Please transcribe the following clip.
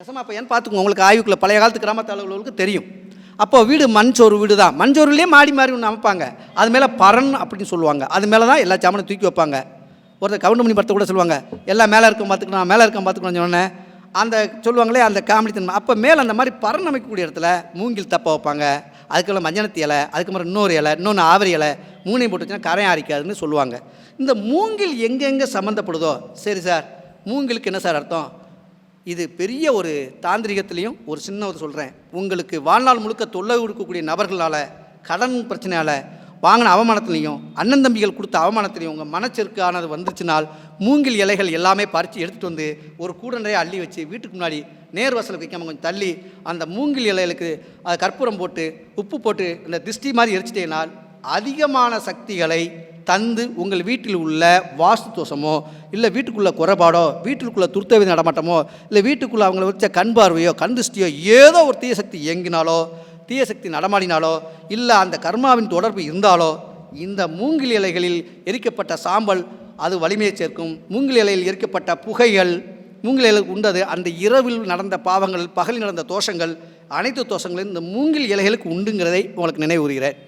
நெசமா அப்போ ஏன்னு பார்த்துக்கோங்க. உங்களுக்கு ஆய்வுக்குள்ள பழைய காலத்து கிராமத்து அளவுகளுக்கு தெரியும். அப்போ வீடு மண்சோறு வீடு தான். மண்சோறுலேயே மாடி மாறி ஒன்று அமைப்பாங்க. அது மேலே பரன் அப்படின்னு சொல்லுவாங்க. அது மேலே தான் எல்லா சாமானும் தூக்கி வைப்பாங்க. ஒருத்தர் கவுண்டமணி படத்தை கூட சொல்லுவாங்க, எல்லாம் மேலே இருக்க பார்த்துக்கணும், மேலே இருக்க பார்த்துக்கணும்னு சொன்னோன்னே அந்த சொல்லுவாங்களே அந்த காமெடி தன்மை. அப்போ மேலே அந்த மாதிரி பரன் அமைக்கக்கூடிய இடத்துல மூங்கில் தப்ப வைப்பாங்க. அதுக்குள்ள மஞ்சனத்தி இலை, அதுக்கு மேலே இன்னொரு இலை, இன்னொன்று ஆவரி இலை, மூணையும் போட்டு வச்சுன்னா கரையம் அரிக்காதுன்னு சொல்லுவாங்க. இந்த மூங்கில் எங்கெங்கே சம்மந்தப்படுதோ, சரி சார் மூங்கிலுக்கு என்ன சார் அர்த்தம்? இது பெரிய ஒரு தாந்திரிகத்திலையும் ஒரு சின்ன ஒரு சொல்கிறேன். உங்களுக்கு வாழ்நாள் முழுக்க தொல்லை கொடுக்கக்கூடிய நபர்களால், கடன் பிரச்சனையால் வாங்கின அவமானத்துலேயும், அண்ணன் தம்பிகள் கொடுத்த அவமானத்துலேயும் உங்கள் மனச்செருக்கானது வந்துச்சுனால் மூங்கில் இலைகள் எல்லாமே பறித்து எடுத்துகிட்டு வந்து ஒரு கூட நிறைய அள்ளி வச்சு வீட்டுக்கு முன்னாடி நேர் வாசலுக்கு வைக்காமல் கொஞ்சம் தள்ளி அந்த மூங்கில் இலைகளுக்கு கற்பூரம் போட்டு உப்பு போட்டு இந்த திஷ்டி மாதிரி எரிச்சிட்டேனால் அதிகமான சக்திகளை தந்து உங்கள் வீட்டில் உள்ள வாஸ்து தோஷமோ, இல்லை வீட்டுக்குள்ளே குறைபாடோ, வீட்டுக்குள்ளே துர்த்தவி நடமாட்டமோ, இல்லை வீட்டுக்குள்ளே அவங்கள வச்ச கண் பார்வையோ கண் திருஷ்டியோ ஏதோ ஒரு தீய சக்தி இயங்கினாலோ, தீய சக்தி நடமாடினாலோ, இல்லை அந்த கர்மாவின் தொடர்பு இருந்தாலோ, இந்த மூங்கில் இலைகளில் எரிக்கப்பட்ட சாம்பல் அது வலிமையை சேர்க்கும். மூங்கில் இலையில் எரிக்கப்பட்ட புகைகள் மூங்கில் இலைகளுக்கு உண்டது. அந்த இரவில் நடந்த பாவங்கள், பகலில் நடந்த தோஷங்கள், அனைத்து தோஷங்களும் இந்த மூங்கில் இலைகளுக்கு உண்டுங்கிறதை உங்களுக்கு நினைவு கூறுகிறேன்.